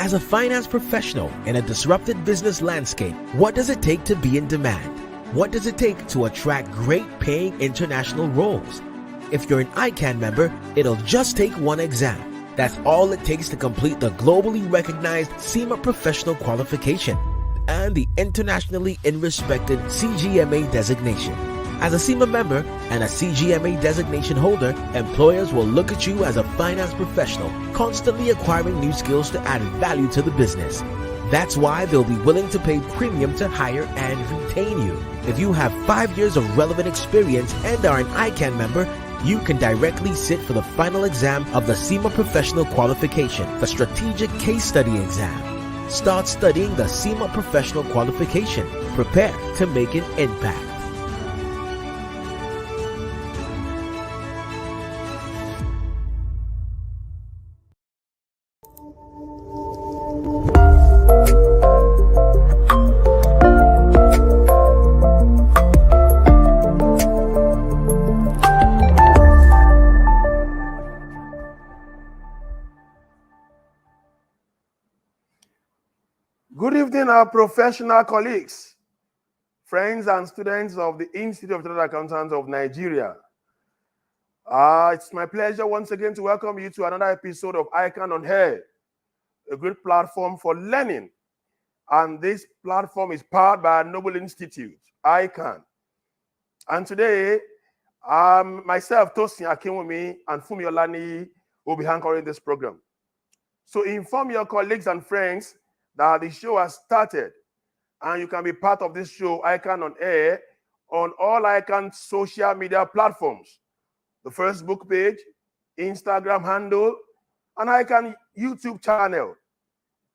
As a finance professional in a disrupted business landscape, what does it take to be in demand? What does it take to attract great paying international roles? If you're an ICAN member, it'll just take one exam. That's all it takes to complete the globally recognized SEMA professional qualification and the internationally respected CGMA designation. As a SEMA member and a CGMA designation holder, employers will look at you as a finance professional, constantly acquiring new skills to add value to the business. That's why they'll be willing to pay premium to hire and retain you. If you have 5 years of relevant experience and are an ICAN member, you can directly sit for the final exam of the SEMA Professional Qualification, the Strategic Case Study Exam. Start studying the SEMA Professional Qualification. Prepare to make an impact. Good evening, our professional colleagues, friends and students of the Institute of Chartered Accountants of Nigeria. It's my pleasure once again to welcome you to another episode of ICAN on AIR, a great platform for learning. And this platform is powered by a noble institute, ICAN. And today, myself, Tosin Akinwumi, and Fumi Olani will be anchoring this program. So inform your colleagues and friends that the show has started, and you can be part of this show, ICAN on Air, on all ICAN social media platforms, the Facebook page, Instagram handle, and ICAN YouTube channel.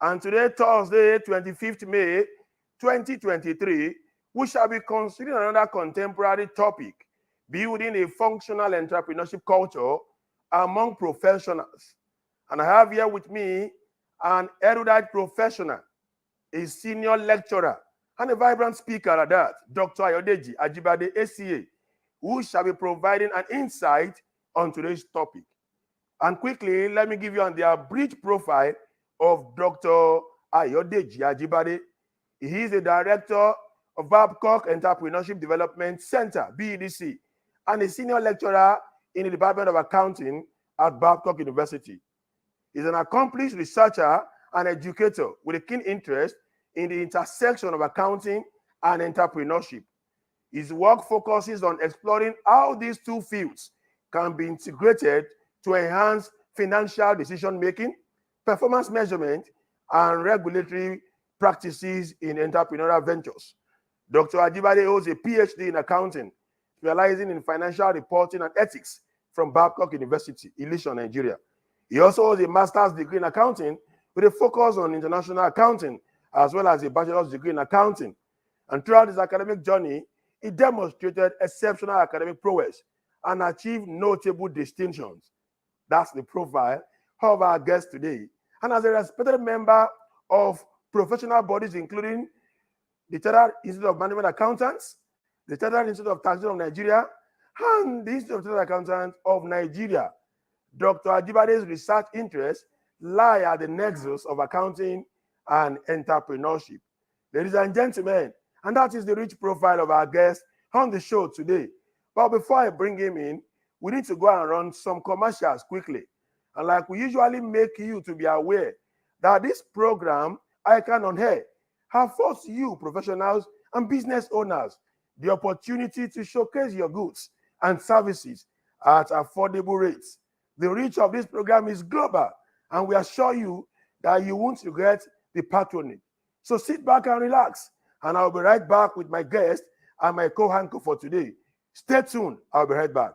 And today, Thursday, 25th May, 2023, we shall be considering another contemporary topic, building a functional entrepreneurship culture among professionals. And I have here with me an erudite professional, a senior lecturer, and a vibrant speaker at that, Dr. Ayodeji Ajibade, ACA, who shall be providing an insight on today's topic. And quickly, let me give you the abridged profile of Dr. Ayodeji Ajibade. He is the director of Babcock Entrepreneurship Development Center, BEDC, and a senior lecturer in the Department of Accounting at Babcock University. He's an accomplished researcher and educator with a keen interest in the intersection of accounting and entrepreneurship. His work focuses on exploring how these two fields can be integrated to enhance financial decision-making, performance measurement, and regulatory practices in entrepreneurial ventures. Dr. Ajibade holds a PhD in accounting, specializing in financial reporting and ethics from Babcock University, Ilesha, Nigeria. He also holds a master's degree in accounting with a focus on international accounting, as well as a bachelor's degree in accounting. And throughout his academic journey, he demonstrated exceptional academic prowess and achieved notable distinctions. That's the profile of our guest today. And as a respected member of professional bodies, including the Chartered Institute of Management Accountants, the Chartered Institute of Taxation of Nigeria, and the Institute of Chartered Accountants of Nigeria, Dr. Ajibade's research interests lie at the nexus of accounting and entrepreneurship. Ladies and gentlemen, and that is the rich profile of our guest on the show today. But before I bring him in, we need to go and run some commercials quickly. And like we usually make you to be aware that this program, ICAN on Air, have forced you, professionals and business owners, the opportunity to showcase your goods and services at affordable rates. The reach of this program is global, and we assure you that you won't regret the patronage. So sit back and relax, and I'll be right back with my guest and my co-anchor for today. Stay tuned. I'll be right back.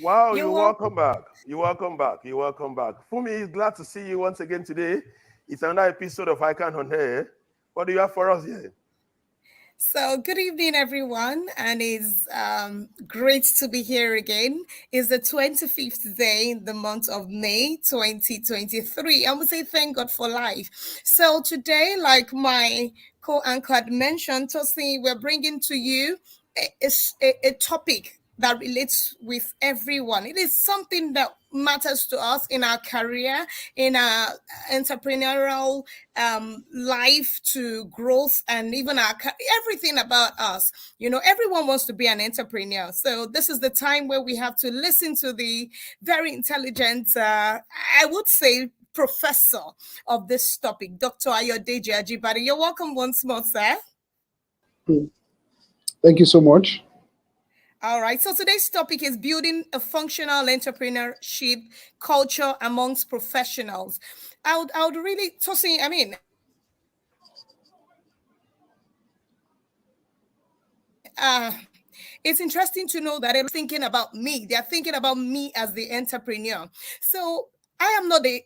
Wow, You're you're welcome. welcome back. You're welcome back. You're welcome back. Fumi is glad to see you once again today. It's another episode of ICAN on Air. What do you have for us here? So, good evening, everyone, and it's great to be here again. It's the 25th day in the month of May 2023. I would say thank God for life. So, today, like my co anchor had mentioned, Tosi, we're bringing to you a topic that relates with everyone. It is something that matters to us in our career, in our entrepreneurial life to growth, and even everything about us. You know, everyone wants to be an entrepreneur. So this is the time where we have to listen to the very intelligent, I would say, professor of this topic, Dr. Ayodeji Ajibade. You're welcome once more, sir. Hmm. Thank you so much. All right. So today's topic is building a functional entrepreneurship culture amongst professionals. I would really, Tosi, I mean, it's interesting to know that everyone's thinking about me. They're thinking about me as the entrepreneur. So I'm not the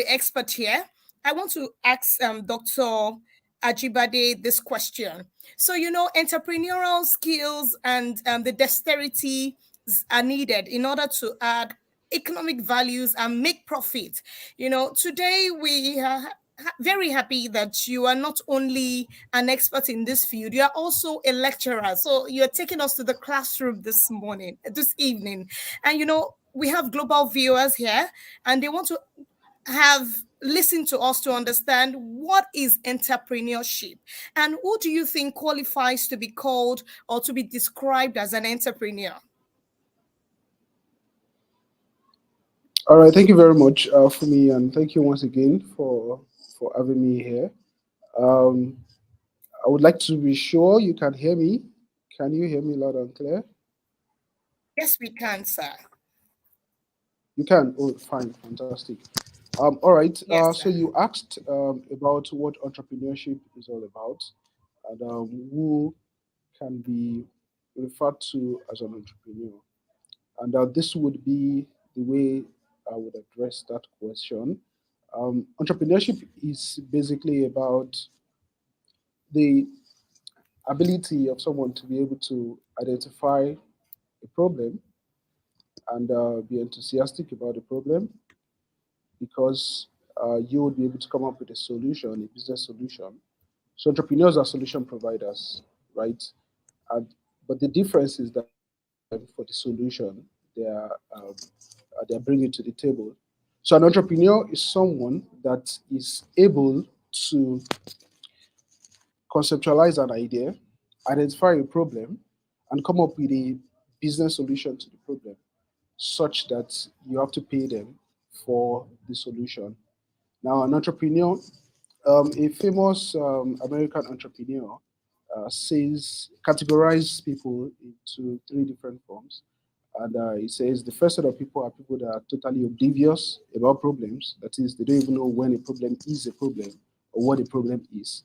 expert here. I want to ask Dr. Ajibade this question. So entrepreneurial skills and the dexterity are needed in order to add economic values and make profit. Today we are very happy that you are not only an expert in this field, you are also a lecturer. So you're taking us to the classroom this evening. And we have global viewers here, and they want to have listened to us to understand what is entrepreneurship and who do you think qualifies to be called or to be described as an entrepreneur. All right, thank you very much for me, and thank you once again for having me here. Um, I would like to be sure you can hear me. Can you hear me loud and clear? Yes, we can, sir. You can. Oh, fine, fantastic. All right. Yes, So sir. you asked about what entrepreneurship is all about, and who can be referred to as an entrepreneur. And this would be the way I would address that question. Entrepreneurship is basically about the ability of someone to be able to identify a problem and be enthusiastic about the problem because you would be able to come up with a solution, a business solution. So entrepreneurs are solution providers, right? And but the difference is that for the solution they are they are bringing to the table. So an entrepreneur is someone that is able to conceptualize an idea, identify a problem, and come up with a business solution to the problem, such that you have to pay them for the solution. Now, an entrepreneur, a famous American entrepreneur, says categorize people into three different forms. And he says the first set of people are people that are totally oblivious about problems. That is, they don't even know when a problem is a problem or what a problem is.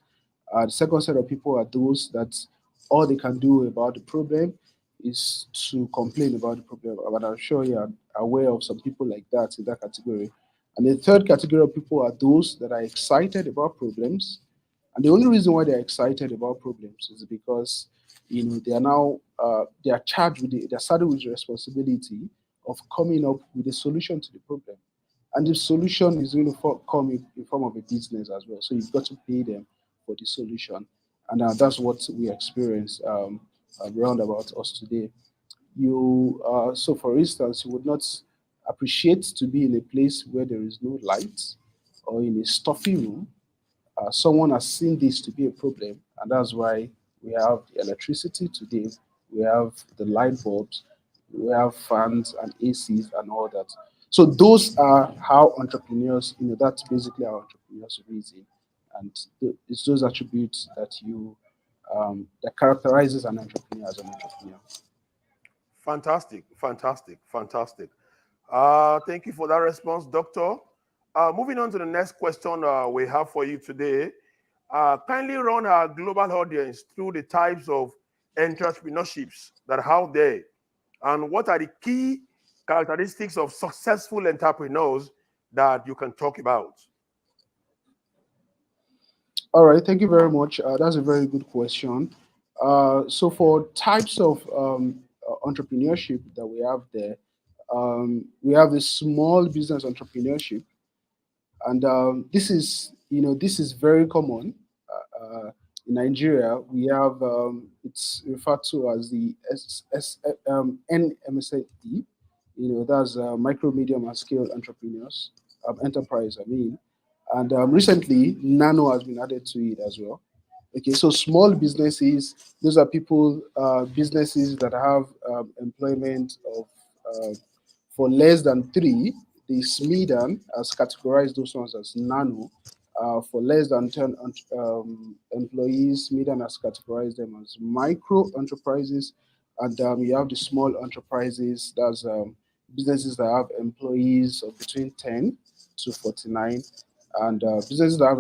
The second set of people are those that all they can do about the problem is to complain about the problem. But I'm sure you are aware of some people like that in that category. And the third category of people are those that are excited about problems. And the only reason why they're excited about problems is because they are now they are charged with they're saddled with the responsibility of coming up with a solution to the problem. And the solution is going to come in form of a business as well. So you've got to pay them for the solution. And that's what we experience around about us today. So for instance, you would not appreciate to be in a place where there is no light or in a stuffy room. Someone has seen this to be a problem, and that's why we have electricity today, we have the light bulbs, we have fans and ACs and all that. So those are how entrepreneurs, that's basically how entrepreneurs reason, and it's those attributes that that characterizes an entrepreneur as an entrepreneur. Fantastic, fantastic, fantastic. Thank you for that response, Doctor. Moving on to the next question we have for you today. Kindly run our global audience through the types of entrepreneurships that are out there and what are the key characteristics of successful entrepreneurs that you can talk about? All right, thank you very much. That's a very good question. So for types of entrepreneurship that we have there, we have the small business entrepreneurship, and this is very common in Nigeria. We have it's referred to as the NMSE. That's micro, medium, and scale entrepreneurs enterprise. I mean, and recently Nano has been added to it as well. Okay, so small businesses, those are people, businesses that have employment of for less than three. The SMEDAN has categorized those ones as nano. For less than 10 employees, SMEDAN has categorized them as micro enterprises. And you have the small enterprises, that's businesses that have employees of between 10 to 49, and businesses that have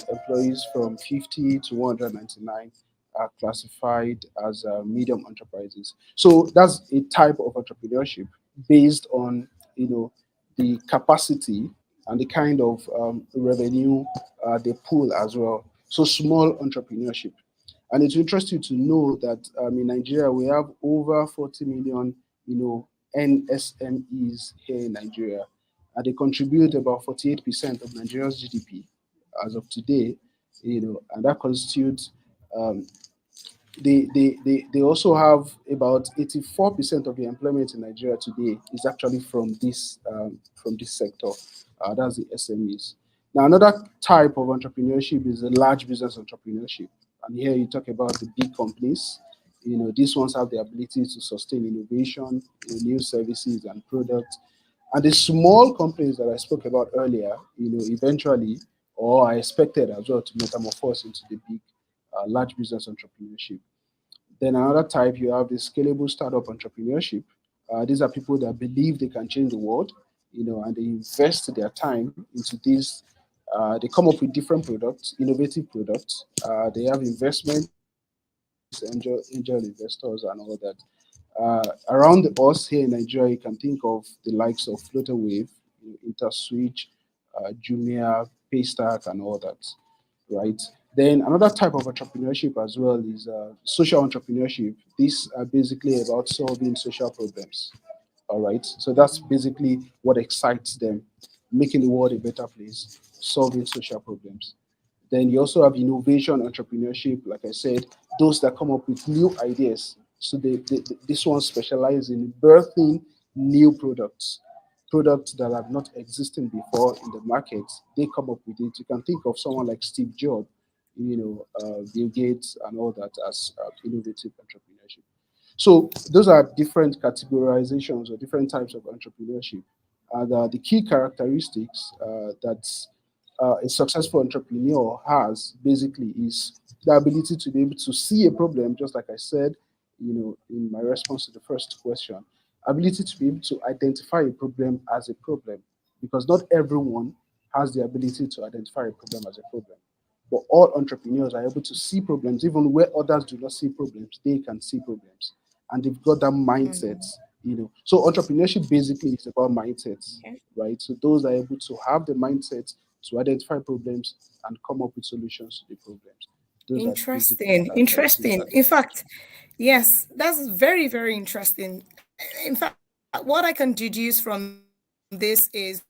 employees from 50 to 199 are classified as medium enterprises. So that's a type of entrepreneurship based on the capacity and the kind of revenue they pull as well. So small entrepreneurship. And it's interesting to know that in Nigeria we have over 40 million, NSMEs here in Nigeria, and they contribute about 48% of Nigeria's GDP as of today. And that constitutes um, they also have about 84% of the employment in Nigeria today is actually from this sector. That's the SMEs. Now, another type of entrepreneurship is the large business entrepreneurship, and here you talk about the big companies. These ones have the ability to sustain innovation, new services and products, and the small companies that I spoke about earlier, eventually or are expected as well to metamorphose into the big, large business entrepreneurship. Then another type, you have the scalable startup entrepreneurship. These are people that believe they can change the world, and they invest their time into this. They come up with different products, innovative products. They have investments, angel investors, and all that. Around us here in Nigeria, you can think of the likes of Flutterwave, InterSwitch, Jumia, Paystack, and all that, right? Then another type of entrepreneurship as well is social entrepreneurship. These are basically about solving social problems. All right. So that's basically what excites them, making the world a better place, solving social problems. Then you also have innovation entrepreneurship, like I said, those that come up with new ideas. So this one specializes in birthing new products, products that have not existed before in the market. They come up with it. You can think of someone like Steve Jobs, Bill Gates, and all that as innovative entrepreneurship. So those are different categorizations or different types of entrepreneurship. And the key characteristics that a successful entrepreneur has basically is the ability to be able to see a problem, just like I said, in my response to the first question, ability to be able to identify a problem as a problem, because not everyone has the ability to identify a problem as a problem. But all entrepreneurs are able to see problems, even where others do not see problems, they can see problems. And they've got that mindset, So entrepreneurship basically is about mindsets, Okay. right? So those are able to have the mindset to identify problems and come up with solutions to the problems. Those are basically the Interesting. characteristics Interesting. that In fact, yes, that's very, very interesting. In fact, what I can deduce from this is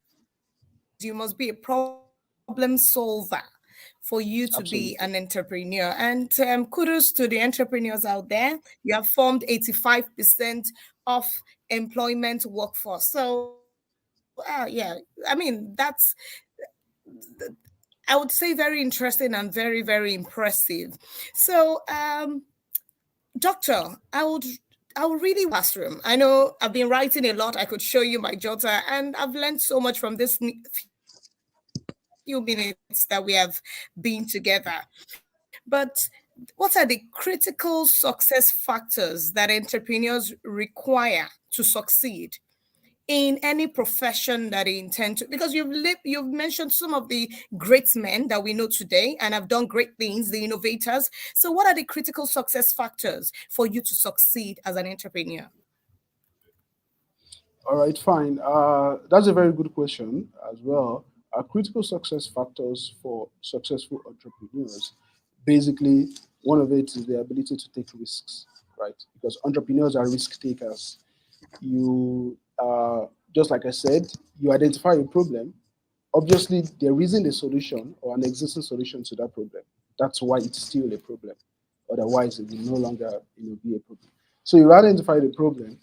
you must be a problem solver for you to be an entrepreneur. And absolutely. kudos to the entrepreneurs out there. You have formed 85% of employment workforce. So, yeah, I mean, I would say very interesting and very, very impressive. So, Doctor, I would really want to see your classroom. I know I've been writing a lot. I could show you my jotter, and I've learned so much from this few minutes that we have been together. But what are the critical success factors that entrepreneurs require to succeed in any profession that they intend to? Because you've mentioned some of the great men that we know today and have done great things, the innovators. So, what are the critical success factors for you to succeed as an entrepreneur? All right, fine. That's a very good question as well. Critical success factors for successful entrepreneurs. Basically, one of it is the ability to take risks, right? Because entrepreneurs are risk takers. You, just like I said, you identify a problem. Obviously, there isn't a solution or an existing solution to that problem. That's why it's still a problem. Otherwise, it will no longer, be a problem. So you identify the problem,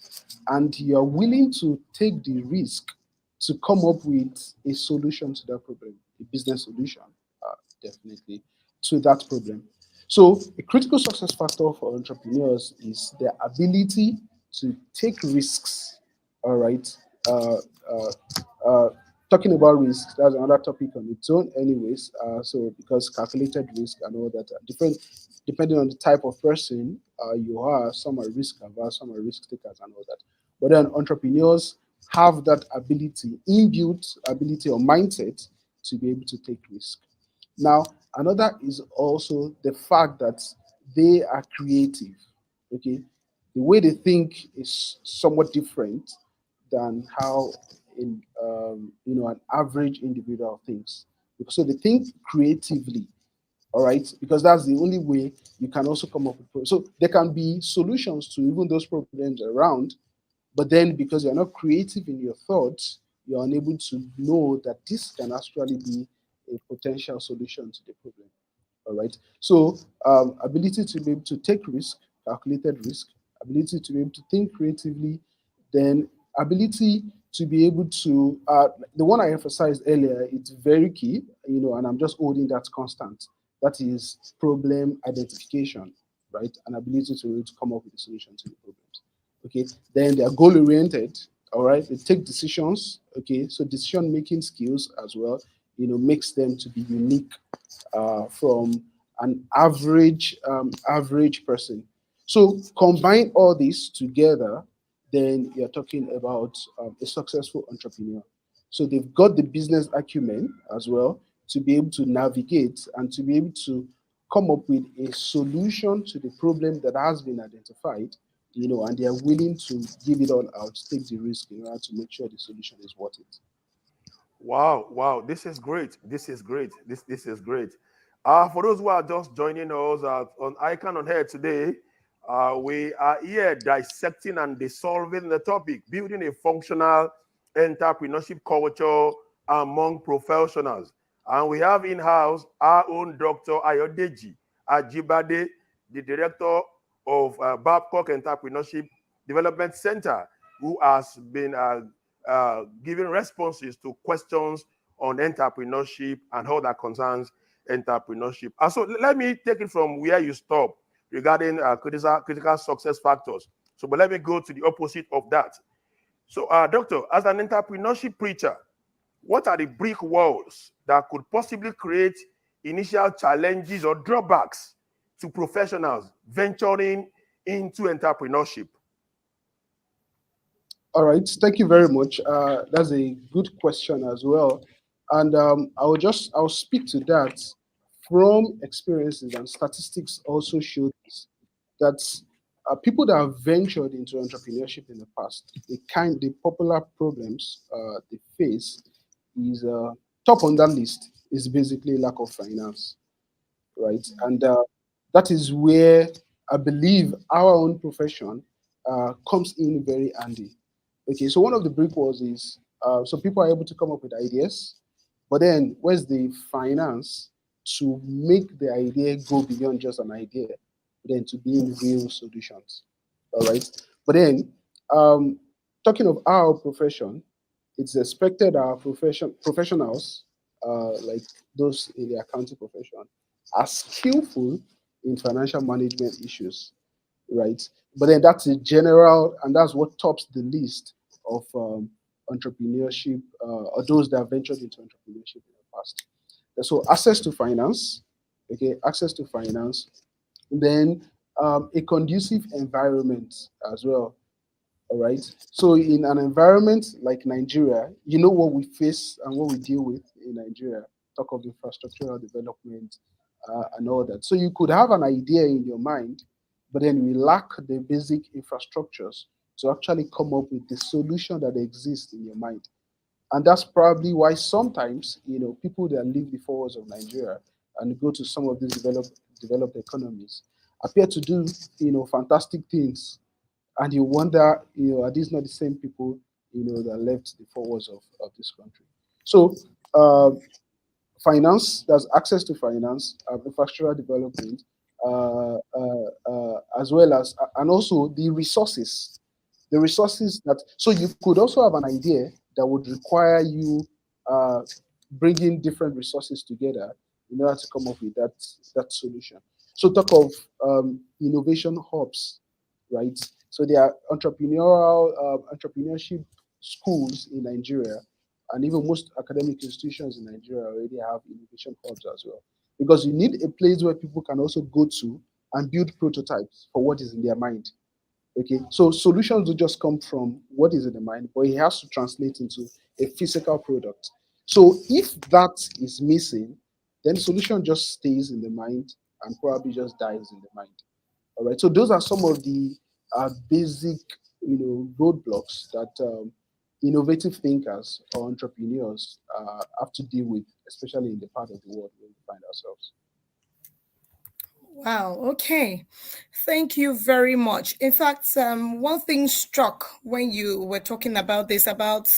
and you are willing to take the risk to come up with a solution to that problem, a business solution, definitely, to that problem. So a critical success factor for entrepreneurs is their ability to take risks. All right. Uh, uh, uh, Talking about risks, that's another topic on its own, anyways. So because calculated risk and all that are different, depending on the type of person you are. Some are risk averse, some are risk takers, and all that. But then entrepreneurs have that ability, inbuilt ability or mindset to be able to take risk. Now, another is also the fact that they are creative. Okay, the way they think is somewhat different than how an average individual thinks. So they think creatively, all right, because that's the only way you can also come up with problems. So there can be solutions to even those problems around, but then because you're not creative in your thoughts, you're unable to know that this can actually be a potential solution to the problem. All right. So ability to be able to take risk, calculated risk, ability to be able to think creatively, then ability to be able to the one I emphasized earlier, it's very key, and I'm just holding that constant. That is problem identification, right? An ability to be able to come up with a solution to the problems. Okay. Then they are goal oriented. All right. They take decisions. Okay. So decision making skills as well, makes them to be unique from an average person. So combine all this together, then you're talking about a successful entrepreneur. So they've got the business acumen as well to be able to navigate and to be able to come up with a solution to the problem that has been identified, and they are willing to give it all out, take the risk in order to make sure the solution is worth it. Wow, wow, this is great. This is great. This is great. For those who are just joining us on ICAN on Air today, we are here dissecting and dissolving the topic, building a functional entrepreneurship culture among professionals. And we have in-house our own Dr. Ayodeji Ajibade, the director of Babcock Entrepreneurship Development Center, who has been giving responses to questions on entrepreneurship and how that concerns entrepreneurship. And so let me take it from where you stop regarding critical success factors. So, but let me go to the opposite of that. So, Doctor, as an entrepreneurship preacher, what are the brick walls that could possibly create initial challenges or drawbacks to professionals venturing into entrepreneurship? All right, thank you very much. That's a good question as well, and I'll speak to that from experiences, and statistics also show this, that people that have ventured into entrepreneurship in the past, the popular problems they face is top on that list is basically lack of finance, right? And that is where I believe our own profession comes in very handy. Okay, so one of the brick walls is so people are able to come up with ideas, but then where's the finance to make the idea go beyond just an idea, but then to be in real solutions? All right, but then um, talking of our profession, it's expected our professionals, like those in the accounting profession, are skillful in financial management issues, right? But then that's a general, and that's what tops the list of entrepreneurship, or those that have ventured into entrepreneurship in the past. So access to finance, okay, access to finance, then a conducive environment as well. All right. So in an environment like Nigeria, you know what we face and what we deal with in Nigeria. Talk of infrastructural development and all that. So you could have an idea in your mind, but then we lack the basic infrastructures to actually come up with the solution that exists in your mind. And that's probably why sometimes, people that live the four walls of Nigeria and go to some of these developed economies appear to do, fantastic things. And you wonder, are these not the same people, that left the four walls of this country? So, finance, there's access to finance, infrastructural development, as well as, and also the resources that, so you could also have an idea that would require you uh, bringing different resources together in order to come up with that solution. So talk of innovation hubs, right? So there are entrepreneurship schools in Nigeria, and even most academic institutions in Nigeria already have innovation hubs as well. Because you need a place where people can also go to and build prototypes for what is in their mind. Okay, so solutions do just come from what is in the mind, but it has to translate into a physical product. So if that is missing, then solution just stays in the mind and probably just dies in the mind. All right. So those are some of the basic, roadblocks that innovative thinkers or entrepreneurs have to deal with, especially in the part of the world where we find ourselves. Wow. Okay. Thank you very much. In fact, one thing struck when you were talking about this, about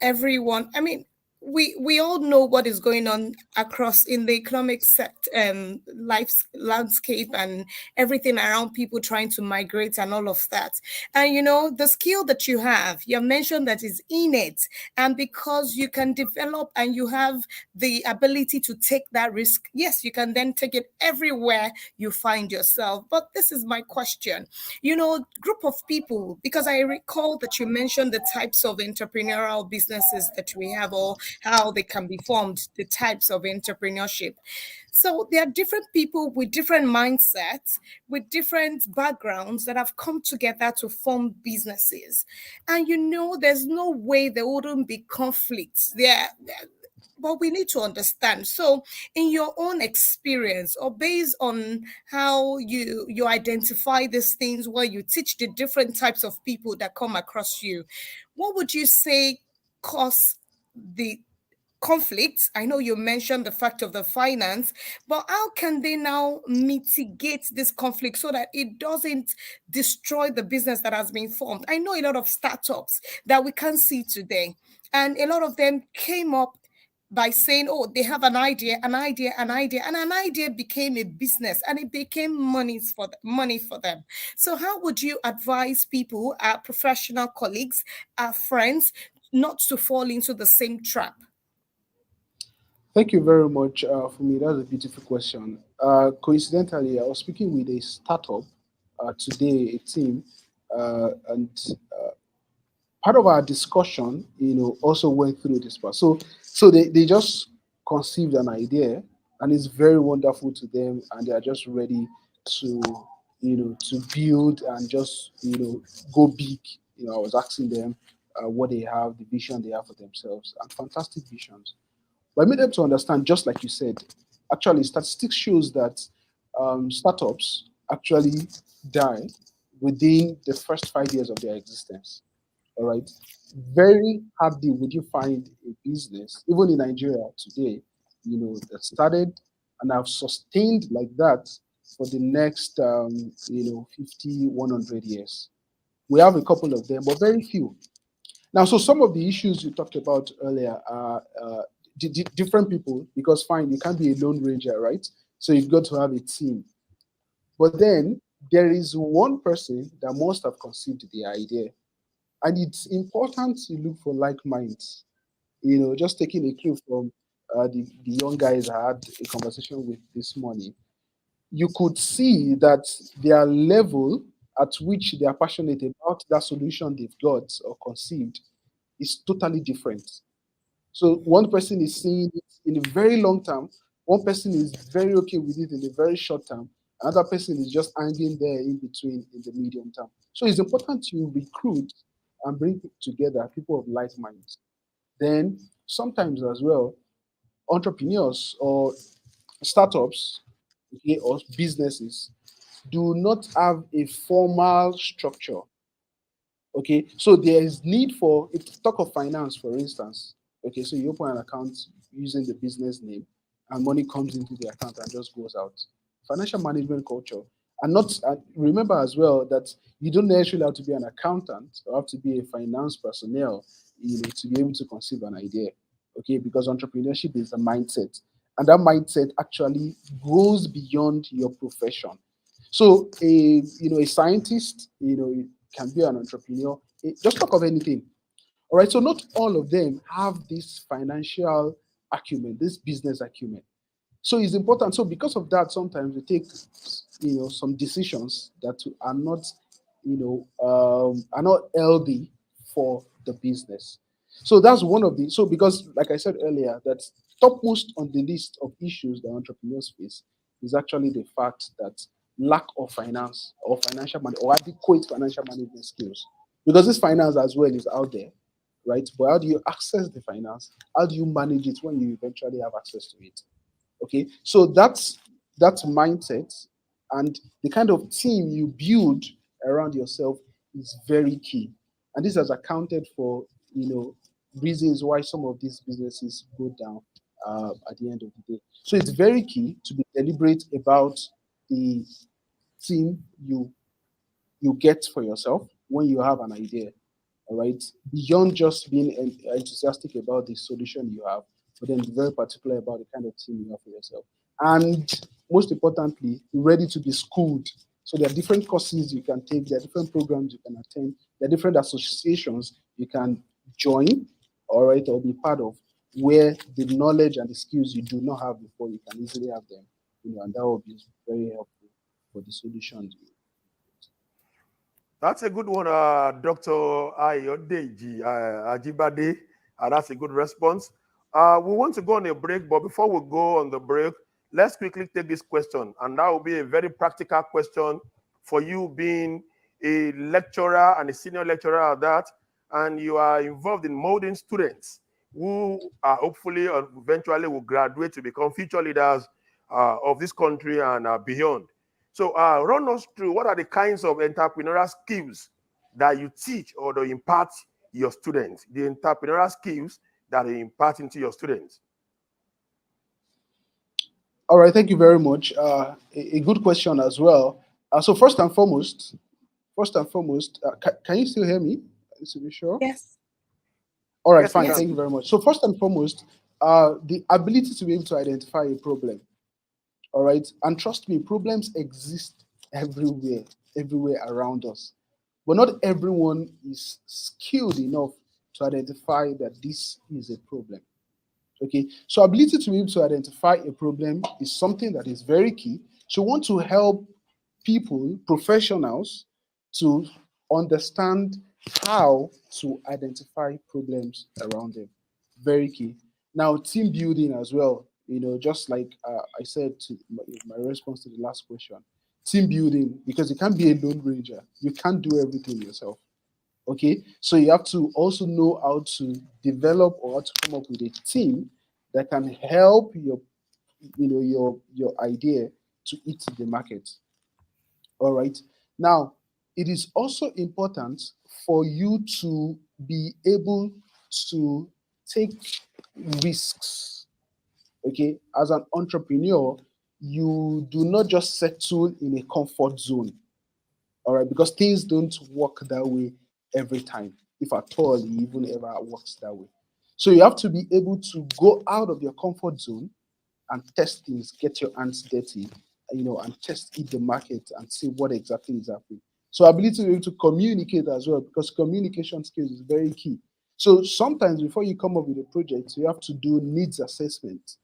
everyone. I mean, we all know what is going on across in the economic sector, life landscape, and everything around people trying to migrate and all of that. And the skill that you have mentioned that is innate, and because you can develop and you have the ability to take that risk, yes, you can then take it everywhere you find yourself. But this is my question. Group of people, because I recall that you mentioned the types of entrepreneurial businesses that we have, or how they can be formed, the types of entrepreneurship. So there are different people with different mindsets, with different backgrounds that have come together to form businesses. And there's no way there wouldn't be conflicts. But we need to understand. So, in your own experience, or based on how you identify these things, where you teach the different types of people that come across you, what would you say cause the conflicts? I know you mentioned the fact of the finance, but how can they now mitigate this conflict so that it doesn't destroy the business that has been formed? I know a lot of startups that we can see today, and a lot of them came up by saying, oh, they have an idea, and an idea became a business, and it became money for them. So how would you advise people, our professional colleagues, our friends, not to fall into the same trap? Thank you very much for me. That's a beautiful question. Coincidentally, I was speaking with a startup today, a team, and part of our discussion, also went through this part. So they just conceived an idea, and it's very wonderful to them, and they are just ready to, to build and just, go big. I was asking them what they have, the vision they have for themselves, and fantastic visions. But I made them to understand, just like you said, actually, statistics shows that startups actually die within the first 5 years of their existence. All right. Very hardly would you find a business, even in Nigeria today, that started and have sustained like that for the next, 50, 100 years. We have a couple of them, but very few. Now, so some of the issues you talked about earlier are different people, because fine, you can't be a lone ranger, right? So you've got to have a team. But then there is one person that must have conceived the idea. And it's important to look for like minds. Just taking a clue from the young guys I had a conversation with this morning, you could see that their level at which they are passionate about that solution they've got or conceived is totally different. So one person is seeing it in a very long term, one person is very okay with it in a very short term, another person is just hanging there in between in the medium term. So it's important to recruit and bring together people of like minds. Then sometimes as well, entrepreneurs or startups, okay, or businesses do not have a formal structure. Okay, so there is need for, if talk of finance, for instance. Okay, so you open an account using the business name, and money comes into the account and just goes out. Financial management culture, and not remember as well that you don't necessarily have to be an accountant or have to be a finance personnel, to be able to conceive an idea. Okay, because entrepreneurship is a mindset, and that mindset actually goes beyond your profession. So a scientist, can be an entrepreneur. Just talk of anything. All right. So not all of them have this financial acumen, this business acumen. So it's important. So because of that, sometimes we take, some decisions that are not, are not healthy for the business. So that's one of the, so because like I said earlier, that topmost on the list of issues that entrepreneurs face is actually the fact that lack of finance or financial money or adequate financial management skills. Because this finance as well is out there, right? But how do you access the finance? How do you manage it when you eventually have access to it? Okay, so that's mindset, and the kind of team you build around yourself is very key. And this has accounted for, reasons why some of these businesses go down at the end of the day. So it's very key to be deliberate about the team you get for yourself when you have an idea. All right, beyond just being enthusiastic about the solution you have, but then be very particular about the kind of team you have for yourself. And most importantly, be ready to be schooled. So there are different courses you can take, there are different programs you can attend, there are different associations you can join, all right, or be part of, where the knowledge and the skills you do not have before, you can easily have them, and that will be very helpful for the solutions. That's a good one, Dr. Ayodeji Ajibade. That's a good response. We want to go on a break, but before we go on the break, let's quickly take this question. And that will be a very practical question for you being a lecturer and a senior lecturer at that, and you are involved in molding students who are hopefully or eventually will graduate to become future leaders of this country and beyond. So run us through what are the kinds of entrepreneurial skills that you teach or that you impart your students, the entrepreneurial skills that you impart into your students. All right, thank you very much. A good question as well. So first and foremost, can you still hear me? Just to be sure. Yes. All right, Yes, we fine. Yes. can. Thank you very much. So first and foremost, the ability to be able to identify a problem. All right, and trust me, problems exist everywhere around us, but not everyone is skilled enough to identify that this is a problem. Okay, so ability to be able to identify a problem is something that is very key. So we want to help people, professionals, to understand how to identify problems around them. Very key. Now, team building as well, just like I said to my response to the last question, team building, because you can't be a lone ranger. You can't do everything yourself. Okay, so you have to also know how to develop or how to come up with a team that can help your idea to hit the market. All right. Now, it is also important for you to be able to take risks. Okay, as an entrepreneur, you do not just settle in a comfort zone. All right, because things don't work that way every time, if at all it even ever works that way. So you have to be able to go out of your comfort zone and test things, get your hands dirty, and test the market and see what exactly is happening. So ability to be able to communicate as well, because communication skills is very key. So sometimes before you come up with a project, you have to do needs assessment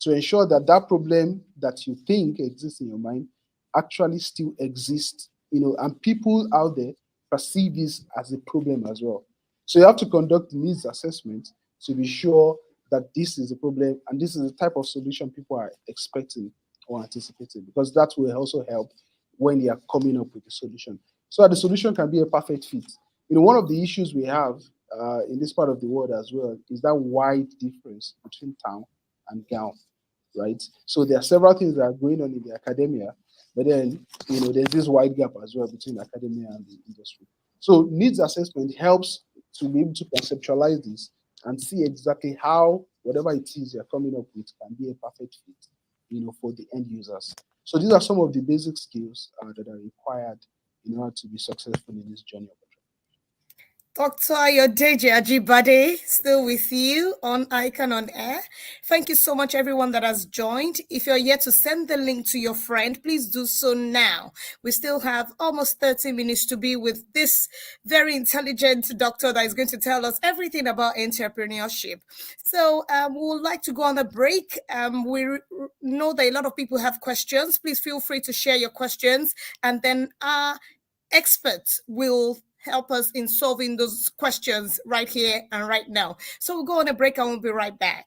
to ensure that that problem that you think exists in your mind actually still exists, and people out there perceive this as a problem as well. So you have to conduct needs assessment to be sure that this is a problem and this is the type of solution people are expecting or anticipating, because that will also help when they are coming up with a solution. So that the solution can be a perfect fit. One of the issues we have in this part of the world as well is that wide difference between town and gown, right? So there are several things that are going on in the academia, but then there's this wide gap as well between academia and the industry. So needs assessment helps to be able to conceptualize this and see exactly how whatever it is you're coming up with can be a perfect fit, for the end users. So these are some of the basic skills that are required in order to be successful in this journey of entrepreneurship. Dr. Ayodeji Ajibade, still with you on ICAN on Air. Thank you so much, everyone that has joined. If you're yet to send the link to your friend, please do so now. We still have almost 30 minutes to be with this very intelligent doctor that is going to tell us everything about entrepreneurship. So we would like to go on a break. We know that a lot of people have questions. Please feel free to share your questions, and then our experts will help us in solving those questions right here and right now. So we'll go on a break and we'll be right back.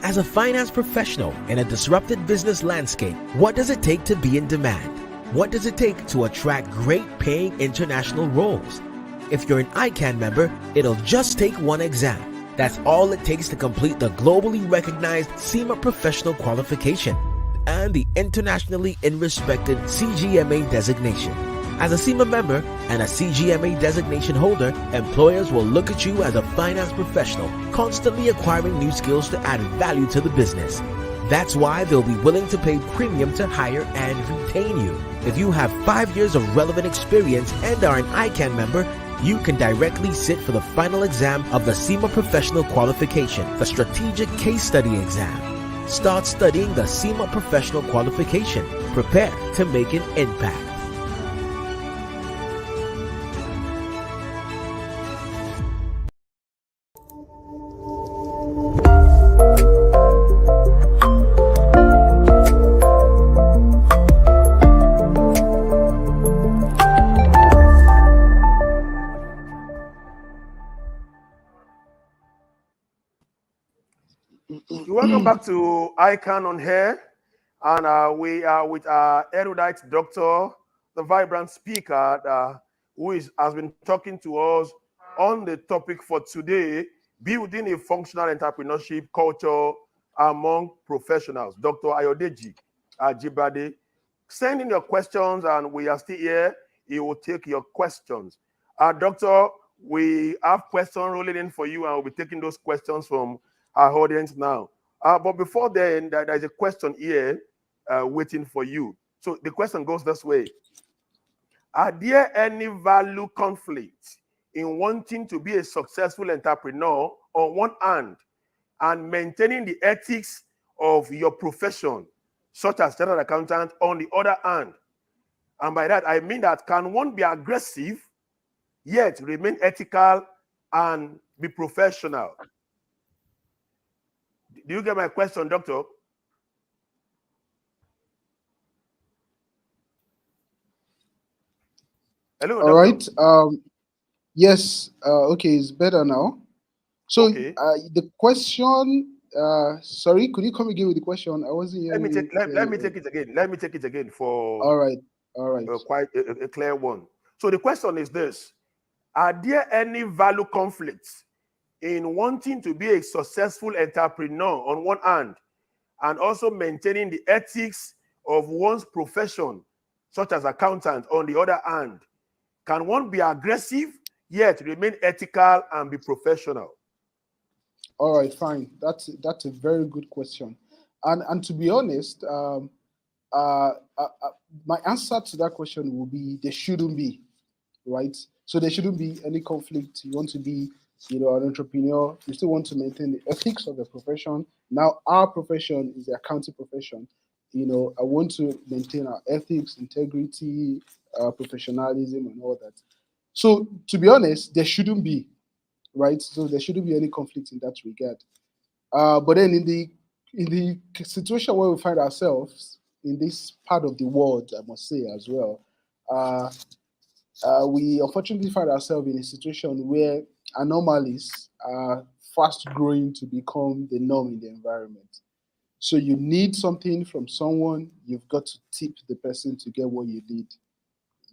As a finance professional in a disrupted business landscape, what does it take to be in demand? What does it take to attract great paying international roles? If you're an ICAN member, it'll just take one exam. That's all it takes to complete the globally recognized CIMA professional qualification and the internationally respected CGMA designation. As a CIMA member and a CGMA designation holder, employers will look at you as a finance professional, constantly acquiring new skills to add value to the business. That's why they'll be willing to pay premium to hire and retain you. If you have 5 years of relevant experience and are an ICAN member, you can directly sit for the final exam of the CIMA Professional Qualification, the Strategic Case Study exam. Start studying the CIMA Professional Qualification. Prepare to make an impact. Welcome back to ICAN on Air, and we are with our erudite doctor, the vibrant speaker, who has been talking to us on the topic for today, building a functional entrepreneurship culture among professionals. Dr. Ayodeji Ajibade. Send in your questions, and we are still here. He will take your questions. Doctor, we have questions rolling in for you, and we'll be taking those questions from our audience now. But before then, there's a question here waiting for you. So the question goes this way. Are there any value conflicts in wanting to be a successful entrepreneur on one hand and maintaining the ethics of your profession, such as chartered accountant, on the other hand? And by that, I mean that can one be aggressive, yet remain ethical and be professional? Do you get my question, doctor? Hello, All doctor. right. Yes. Okay, it's better now. So okay. The question, sorry, could you come again with the question? I wasn't hearing Let me take it again. Let me take it again for all right. Quite a clear one. So the question is this: are there any value conflicts in wanting to be a successful entrepreneur on one hand and also maintaining the ethics of one's profession, such as accountant, on the other hand? Can one be aggressive yet remain ethical and be professional? All right, fine. That's a very good question. And to be honest, my answer to that question will be there shouldn't be, right? So there shouldn't be any conflict. You want to be, an entrepreneur. You still want to maintain the ethics of the profession. Now, our profession is the accounting profession. I want to maintain our ethics, integrity, professionalism, and all that. So, to be honest, there shouldn't be, right? So there shouldn't be any conflict in that regard. But then in the situation where we find ourselves in this part of the world, I must say as well, uh, we unfortunately find ourselves in a situation where anomalies are fast growing to become the norm in the environment. So you need something from someone, you've got to tip the person to get what you need.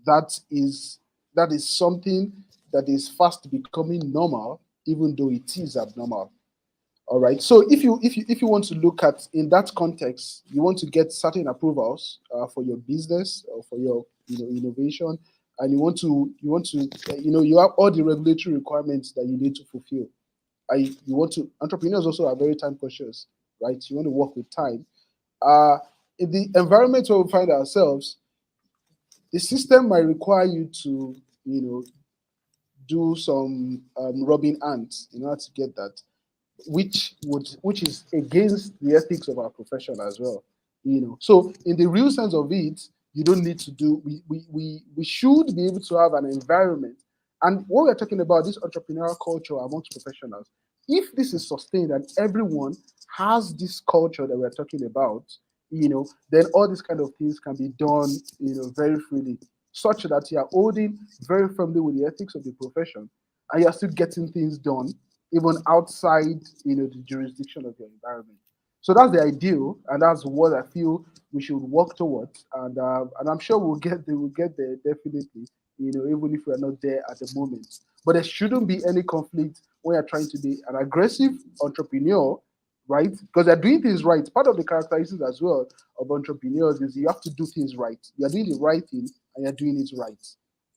That is that is something that is fast becoming normal, even though it is abnormal. All right. So if you want to look at in that context, you want to get certain approvals for your business or for your innovation, and you have all the regulatory requirements that you need to fulfill. You want to Entrepreneurs also are very time conscious, right? You want to work with time. Uh, in the environment where we find ourselves, the system might require you to do some rubbing ants in order to get that, which is against the ethics of our profession as well. So in the real sense of it, you don't need to do we should be able to have an environment. And what we're talking about, this entrepreneurial culture amongst professionals, if this is sustained and everyone has this culture that we're talking about, then all these kind of things can be done very freely, such that you are holding very firmly with the ethics of the profession, and you're still getting things done even outside the jurisdiction of your environment. So that's the ideal, and that's what I feel we should work towards. And I'm sure we'll get there definitely. Even if we're not there at the moment. But there shouldn't be any conflict when you're trying to be an aggressive entrepreneur, right? Because they're doing things right. Part of the characteristics as well of entrepreneurs is you have to do things right. You're doing the right thing and you're doing it right.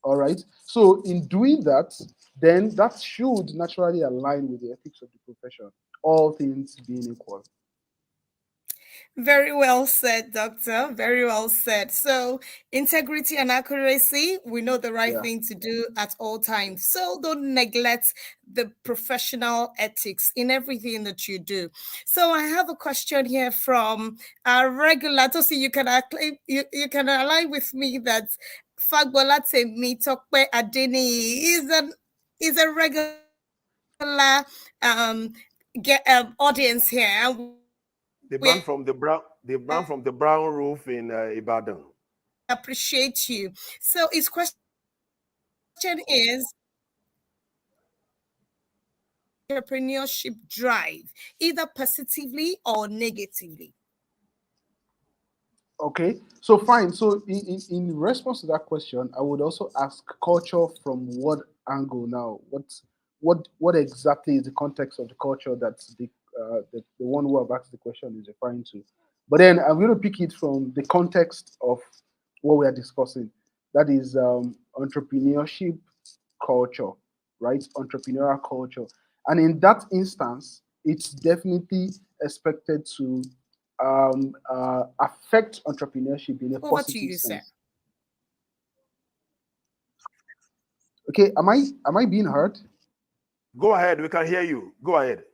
All right. So in doing that, then that should naturally align with the ethics of the profession, all things being equal. Very well said, Doctor. Very well said. So, integrity and accuracy, we know the right Yeah. thing to do at all times. So, don't neglect the professional ethics in everything that you do. So, I have a question here from our regular. Tosi, you can align with me that Fagbolate Mitokpe Adeni is a regular audience here. And we The man from the brown roof in Ibadan. appreciate you. So his question is entrepreneurship drive, either positively or negatively. Okay, so fine. So in response to that question, I would also ask culture from what angle now? What exactly is the context of the culture that the one who have asked the question is referring to? But then I'm going to pick it from the context of what we are discussing. That is entrepreneurship culture, right? Entrepreneurial culture. And in that instance, it's definitely expected to affect entrepreneurship in a Over to positive you, sir. sense. Okay, am I being heard? Go ahead. We can hear you. Go ahead.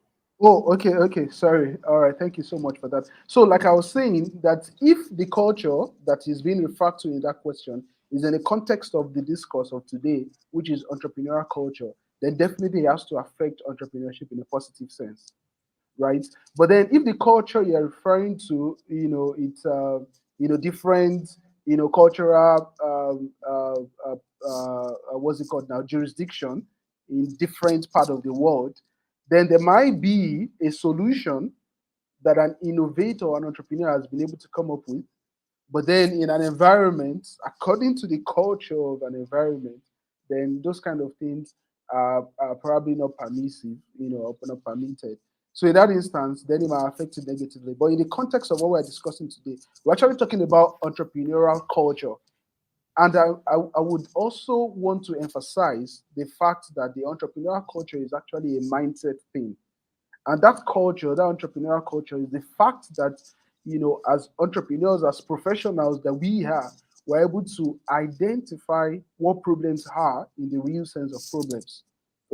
Oh, okay. Sorry. All right. Thank you so much for that. So, like I was saying, that if the culture that is being referred to in that question is in the context of the discourse of today, which is entrepreneurial culture, then definitely it has to affect entrepreneurship in a positive sense, right? But then if the culture you're referring to, it's different, cultural what's it called now, jurisdiction in different part of the world, then there might be a solution that an innovator or an entrepreneur has been able to come up with. But then in an environment, according to the culture of an environment, then those kind of things are probably not permissive, or not permitted. So in that instance, then it might affect it negatively. But in the context of what we're discussing today, we're actually talking about entrepreneurial culture. And I would also want to emphasize the fact that the entrepreneurial culture is actually a mindset thing. And that culture, that entrepreneurial culture, is the fact that, as entrepreneurs, as professionals that we are, we're able to identify what problems are in the real sense of problems.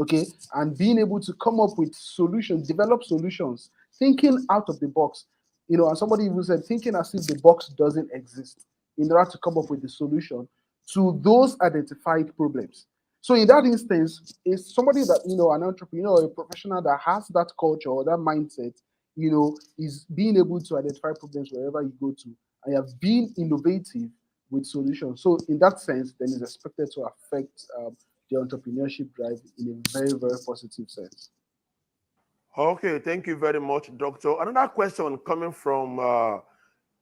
Okay. And being able to come up with solutions, develop solutions, thinking out of the box. And somebody even said thinking as if the box doesn't exist in order to come up with the solution to those identified problems. So in that instance, is somebody that, an entrepreneur or a professional that has that culture or that mindset, is being able to identify problems wherever you go to, and have been innovative with solutions. So in that sense, then is expected to affect the entrepreneurship drive in a very, very positive sense. Okay, thank you very much, Doctor. Another question coming from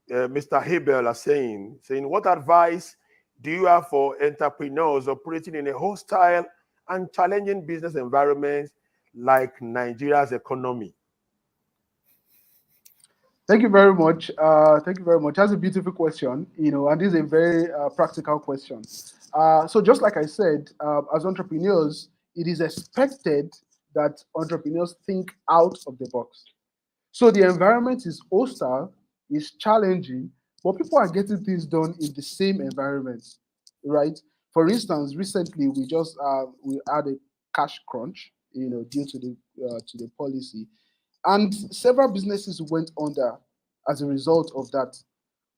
Mr. Hebel are saying, what advice do you have for entrepreneurs operating in a hostile and challenging business environment like Nigeria's economy? Thank you very much. Thank you very much. That's a beautiful question, and this is a very practical question. So just like I said, as entrepreneurs, it is expected that entrepreneurs think out of the box. So the environment is hostile, is challenging, but people are getting things done in the same environment, right? For instance, recently we had a cash crunch, due to the policy, and several businesses went under as a result of that.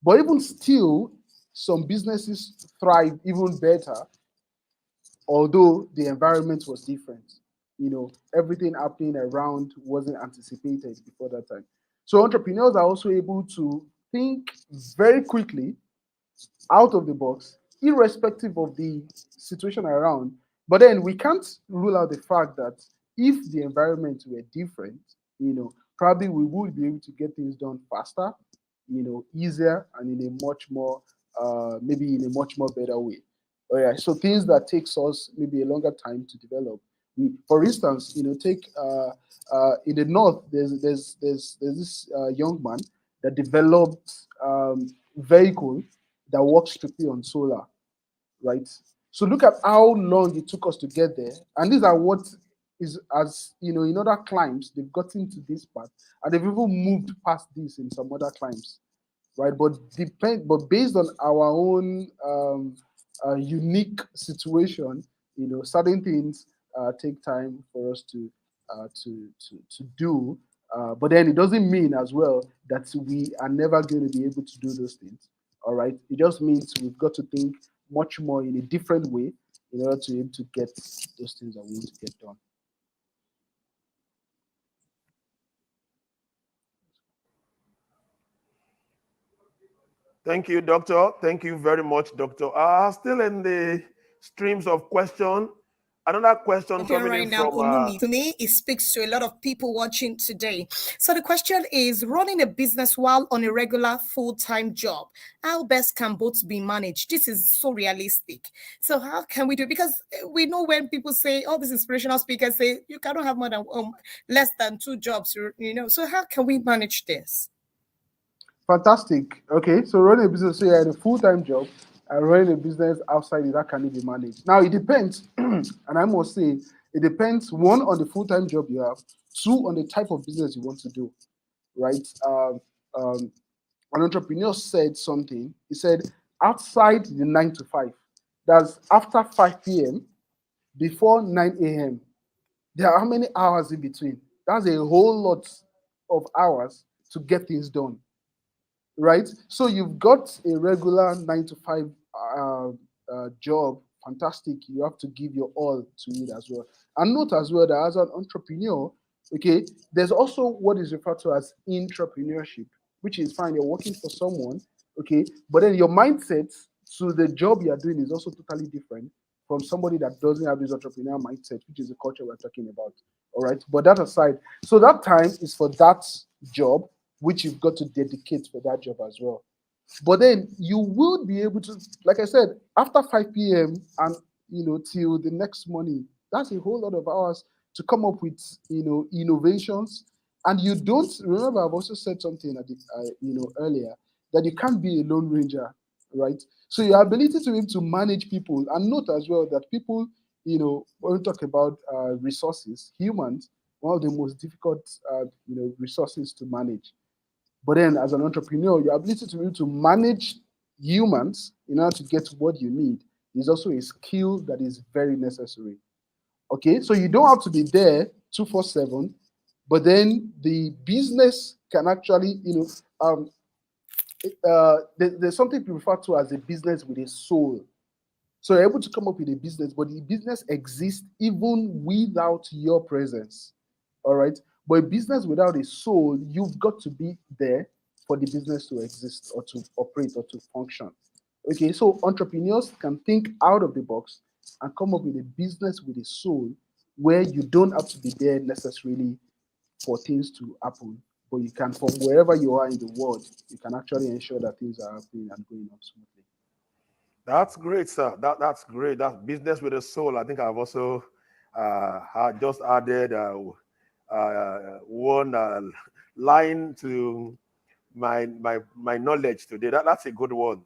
But even still, some businesses thrive even better, although the environment was different. Everything happening around wasn't anticipated before that time. So entrepreneurs are also able to think very quickly out of the box, irrespective of the situation around. But then we can't rule out the fact that if the environment were different, probably we would be able to get things done faster, easier, and in a much more, maybe in a much more better way. All right. So things that takes us maybe a longer time to develop. For instance, take in the north, there's this young man that developed vehicle that works strictly on solar, right? So look at how long it took us to get there, and these are what is, as in other climes they've gotten to this part, and they've even moved past this in some other climes, right? But based on our own unique situation, certain things take time for us to do. But then it doesn't mean as well that we are never going to be able to do those things. All right. It just means we've got to think much more in a different way in order to be able to get those things that we want to get done. Thank you, Doctor. Thank you very much, Doctor. Still in the streams of question. Another question coming in Right now, from Olumi. To me, it speaks to a lot of people watching today. So the question is, running a business while on a regular full-time job, how best can both be managed? This is so realistic. So how can we do it? Because we know when people say, all these inspirational speakers say, you cannot have more than less than 2 jobs, So how can we manage this? Fantastic. Okay, so running a business, so you're in a full-time job and running a business outside it, that can be managed. Now it depends, and I must say, it depends, one, on the full-time job you have, two, on the type of business you want to do, right? An entrepreneur said something. He said, outside the 9 to 5, that's after 5 p.m., before 9 a.m., there are how many hours in between? That's a whole lot of hours to get things done, right? So you've got a regular 9 to 5 job. Fantastic. You have to give your all to it as well. And note as well that as an entrepreneur, okay, there's also what is referred to as entrepreneurship, which is fine. You're working for someone, okay, but then your mindset to the job you're doing is also totally different from somebody that doesn't have this entrepreneurial mindset, which is the culture we're talking about. All right. But that aside, so that time is for that job, which you've got to dedicate for that job as well. But then you will be able to, like I said, after 5 p.m. and till the next morning, that's a whole lot of hours to come up with innovations. And you don't remember, I've also said something at the, earlier, that you can't be a lone ranger, right? So your ability to be able to manage people, and note as well that people, when we talk about resources, humans, one of the most difficult resources to manage. But then as an entrepreneur, your ability to be able to manage humans in order to get what you need is also a skill that is very necessary. Okay, so you don't have to be there 247, but then the business can actually, there's something referred to as a business with a soul. So you're able to come up with a business, but the business exists even without your presence. All right. But a business without a soul, you've got to be there for the business to exist or to operate or to function. Okay, so entrepreneurs can think out of the box and come up with a business with a soul where you don't have to be there necessarily for things to happen, but you can, from wherever you are in the world, you can actually ensure that things are happening and going on smoothly. That's great, sir. That's great. That's business with a soul. I think I've also had just added one line to my knowledge today. That's a good one.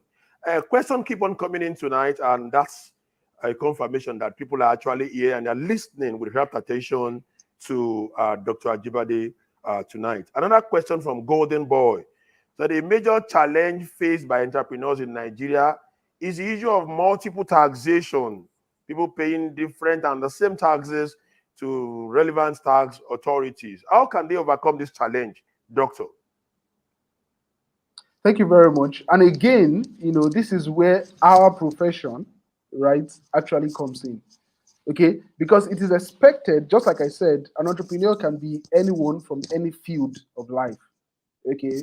Question keep on coming in tonight, and that's a confirmation that people are actually here and they're listening with rapt attention to Dr. Ajibade tonight. Another question from Golden Boy. So the major challenge faced by entrepreneurs in Nigeria is the issue of multiple taxation, people paying different and the same taxes to relevant tax authorities. How can they overcome this challenge, Doctor? Thank you very much. And again, this is where our profession, right, actually comes in. Okay, because it is expected, just like I said, an entrepreneur can be anyone from any field of life. Okay,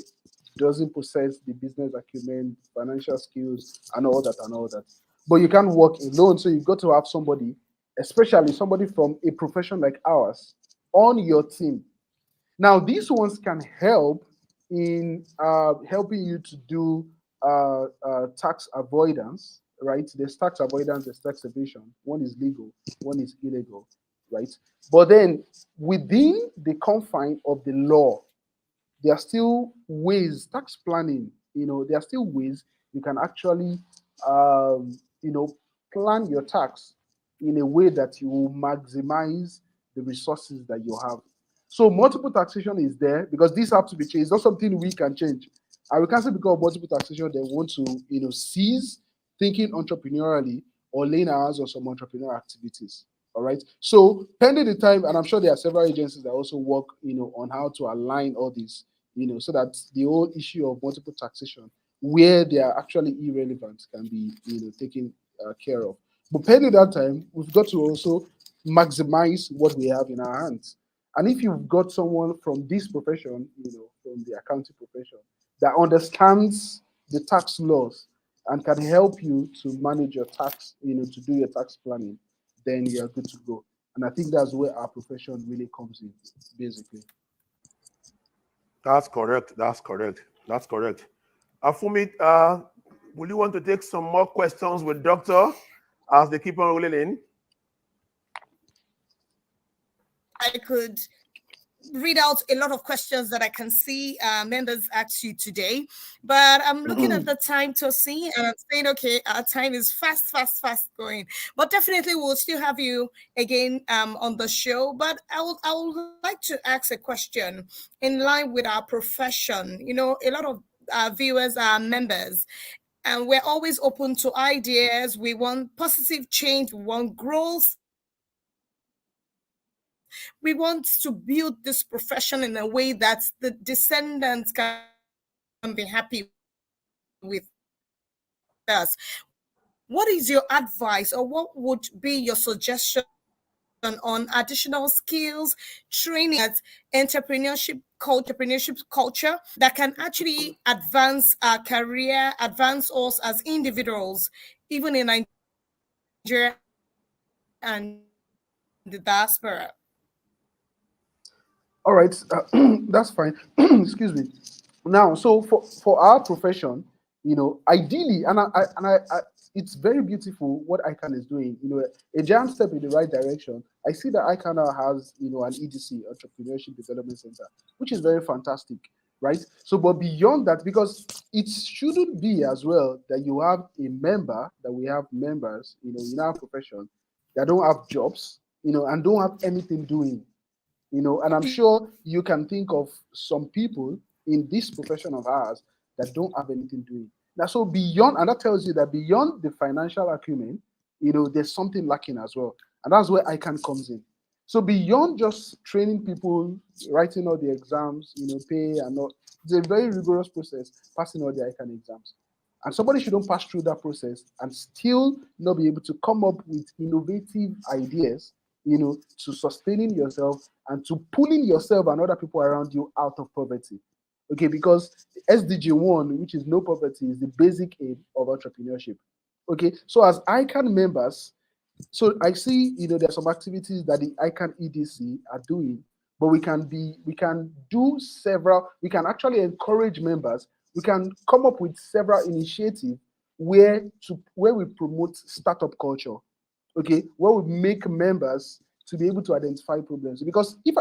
doesn't possess the business acumen, financial skills, and all that. But you can't work alone, so you've got to have somebody, especially somebody from a profession like ours, on your team. Now, these ones can help in helping you to do tax avoidance, right? There's tax avoidance, there's tax evasion. One is legal, one is illegal, right? But then within the confine of the law, there are still ways, tax planning, there are still ways you can actually, plan your tax in a way that you will maximize the resources that you have. So multiple taxation is there because these have to be changed. It's not something we can change. And we can't say because of multiple taxation they want to, cease thinking entrepreneurially or laying our hands on some entrepreneurial activities. All right. So pending the time, and I'm sure there are several agencies that also work, on how to align all this, so that the whole issue of multiple taxation, where they are actually irrelevant, can be, taken care of. But pending that time, we've got to also maximize what we have in our hands. And if you've got someone from this profession, from the accounting profession, that understands the tax laws and can help you to manage your tax, to do your tax planning, then you're good to go. And I think that's where our profession really comes in, basically. That's correct. Afumi, will you want to take some more questions with Doctor as they keep on rolling in? I could read out a lot of questions that I can see members ask you today, but I'm looking at the time to see, and I'm saying, okay, our time is fast going. But definitely, we'll still have you again on the show. But I would like to ask a question in line with our profession. A lot of viewers are members. And we're always open to ideas. We want positive change. We want growth. We want to build this profession in a way that the descendants can be happy with us. What is your advice, or what would be your suggestion on additional skills, training at entrepreneurship culture that can actually advance our career, advance us as individuals, even in Nigeria and the diaspora? All right, that's fine. Excuse me. Now, so for our profession, ideally, and it's very beautiful what ICAN is doing. A giant step in the right direction. I see that ICAN now has, an EDC, Entrepreneurship Development Center, which is very fantastic, right? So, but beyond that, because it shouldn't be as well that you have that we have members, in our profession that don't have jobs, and don't have anything doing. And I'm sure you can think of some people in this profession of ours that don't have anything doing. Now, so beyond, and that tells you that beyond the financial acumen, there's something lacking as well. And that's where ICAN comes in. So beyond just training people, writing all the exams, pay and all, it's a very rigorous process, passing all the ICAN exams. And somebody shouldn't pass through that process and still not be able to come up with innovative ideas, to sustaining yourself and to pulling yourself and other people around you out of poverty. Okay, because SDG 1, which is no poverty, is the basic aim of entrepreneurship. Okay, so as ICAN members, so I see, there are some activities that the ICAN EDC are doing, but we can do several, we can actually encourage members, we can come up with several initiatives where we promote startup culture, okay, where we make members to be able to identify problems. Because if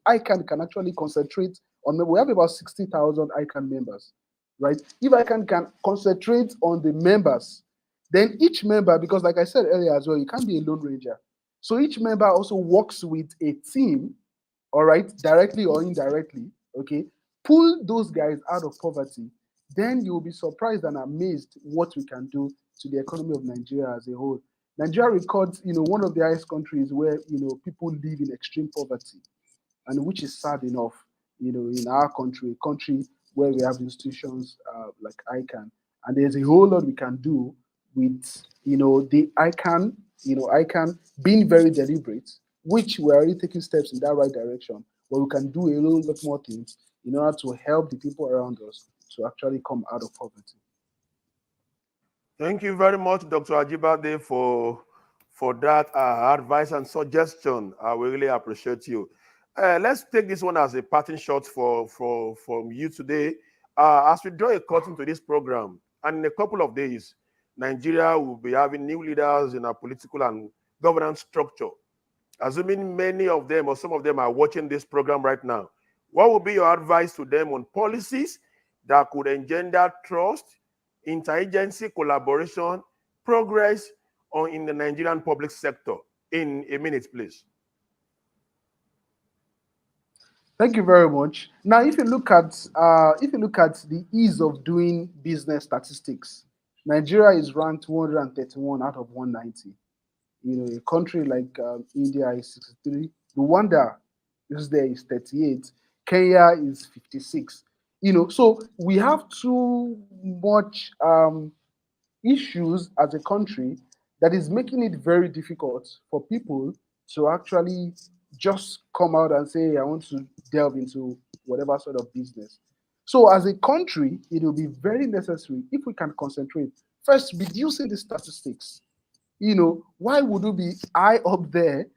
ICAN can actually concentrate on, we have about 60,000 ICAN members, right? If ICAN can concentrate on the members, then each member, because like I said earlier as well, you can't be a lone ranger. So each member also works with a team, all right, directly or indirectly, okay, pull those guys out of poverty. Then you'll be surprised and amazed what we can do to the economy of Nigeria as a whole. Nigeria records, one of the highest countries where, people live in extreme poverty, and which is sad enough, in our country, a country where we have institutions like ICAN. And there's a whole lot we can do with, the ICAN being very deliberate, which we're already taking steps in that right direction, but we can do a little bit more things in order to help the people around us to actually come out of poverty. Thank you very much, Dr. Ajibade, for that advice and suggestion. I really appreciate you. Let's take this one as a parting shot from you today. As we draw a curtain to this program, and in a couple of days, Nigeria will be having new leaders in our political and governance structure. Assuming many of them or some of them are watching this program right now, what would be your advice to them on policies that could engender trust, interagency collaboration, progress in the Nigerian public sector? In a minute, please. Thank you very much. Now, if you look at the ease of doing business statistics, Nigeria is ranked 131 out of 190. A country like India is 63. Rwanda is 38. Kenya is 56. So we have too much issues as a country that is making it very difficult for people to actually just come out and say, I want to delve into whatever sort of business. So as a country, it will be very necessary if we can concentrate. First, reducing the statistics. Why would we be high up there,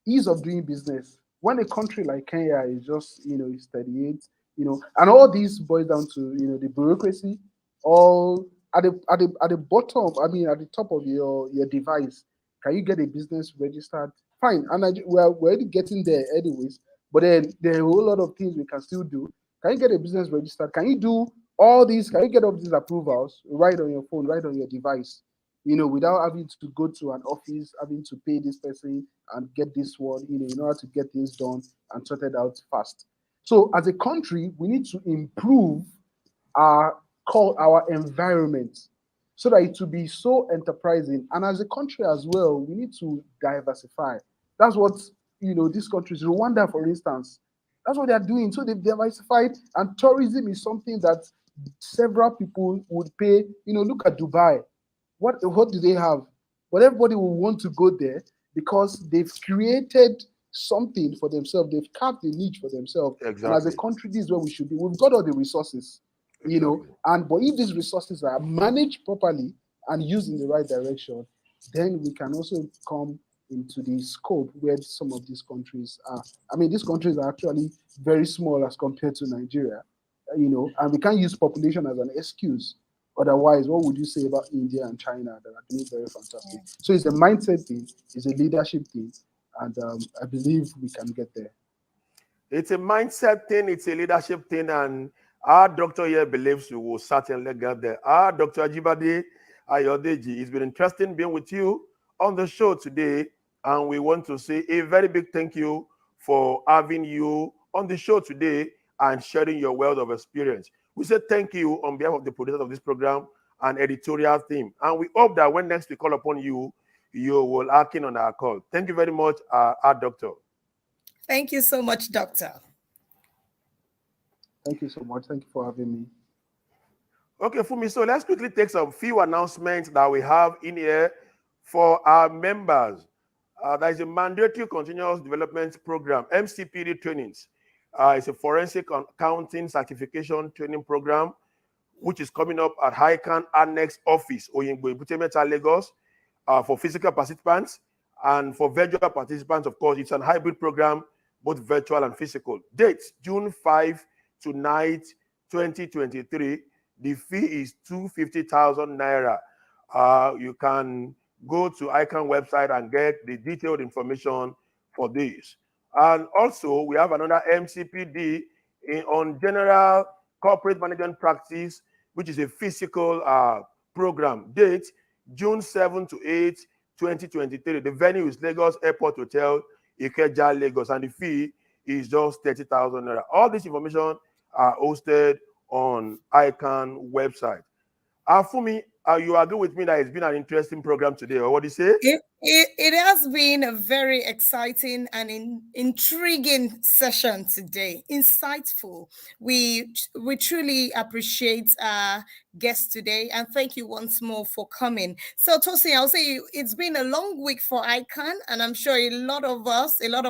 ease of doing business, when a country like Kenya is just, is 38, and all these boils down to, the bureaucracy, all at the bottom, at the top of your device. Can you get a business registered? Fine, and we're already getting there anyways, but then there are a whole lot of things we can still do. Can you get a business registered? Can you do all these? Can you get all these approvals right on your phone, right on your device? Without having to go to an office, having to pay this person and get this one, in order to get things done and sorted out fast. So as a country, we need to improve our environment so that it will be so enterprising. And as a country as well, we need to diversify. That's what, these countries, Rwanda, for instance, that's what they're doing. So they've diversified, and tourism is something that several people would pay. Look at Dubai. What do they have? But everybody will want to go there because they've created something for themselves. They've carved a niche for themselves. Exactly. And as a country, this is where we should be. We've got all the resources, but if these resources are managed properly and used in the right direction, then we can also come into the scope where some of these countries are. These countries are actually very small as compared to Nigeria, and we can't use population as an excuse. Otherwise, what would you say about India and China that are doing very fantastic? So it's a mindset thing, it's a leadership thing, and I believe we can get there. It's a mindset thing, it's a leadership thing, and our doctor here believes we will certainly get there. Our Dr. Ajibade Ayodeji, it's been interesting being with you on the show today, and we want to say a very big thank you for having you on the show today and sharing your wealth of experience. We say thank you on behalf of the producers of this program and editorial team. And we hope that when next we call upon you, you will act in on our call. Thank you very much, our doctor. Thank you so much, Doctor. Thank you so much. Thank you for having me. Okay, Fumi, so let's quickly take some few announcements that we have in here for our members. There is a mandatory continuous development program, MCPD trainings. It's a forensic accounting certification training program, which is coming up at ICAN Annex Office, Oyingbo Ibutemeta, Lagos, for physical participants. And for virtual participants, of course, it's an hybrid program, both virtual and physical. Dates, June 5 to 9, 2023. The fee is 250,000 naira. You can go to ICAN website and get the detailed information for this. And also, we have another MCPD on general corporate management practice, which is a physical program. Date, June 7 to 8, 2023. The venue is Lagos Airport Hotel, Ikeja, Lagos, and the fee is just 30,000 naira. All this information are hosted on ICAN website. Fumi, you agree with me that it's been an interesting program today, or what do you say? It has been a very exciting and intriguing session today. Insightful. We truly appreciate our guests today, and thank you once more for coming. So, Tosin, I'll say it's been a long week for ICAN, and I'm sure a lot of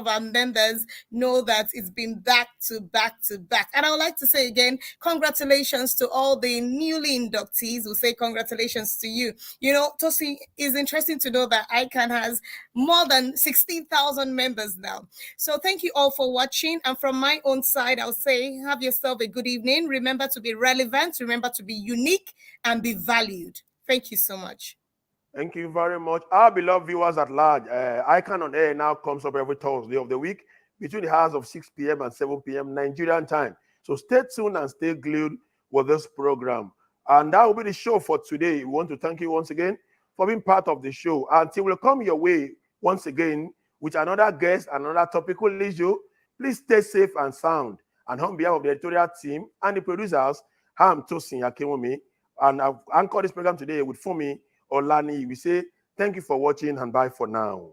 our members know that it's been back to back to back. And I would like to say again, congratulations to all the newly inductees. We'll say congratulations to you. You know, Tosin, it's interesting to know that ICAN has more than 16,000 members now. So thank you all for watching. And from my own side, I'll say have yourself a good evening. Remember to be relevant, remember to be unique, and be valued. Thank you so much. Thank you very much. Our beloved viewers at large, ICAN on Air now comes up every Thursday of the week between the hours of 6 p.m. and 7 p.m. Nigerian time. So stay tuned and stay glued with this program. And that will be the show for today. We want to thank you once again for being part of the show. Until we'll come your way once again with another guest, another topical issue, please stay safe and sound. And on behalf of the editorial team and the producers, I'm Tosin Yakewumi, and I've anchored this program today with Fumi Olani. We say thank you for watching and bye for now.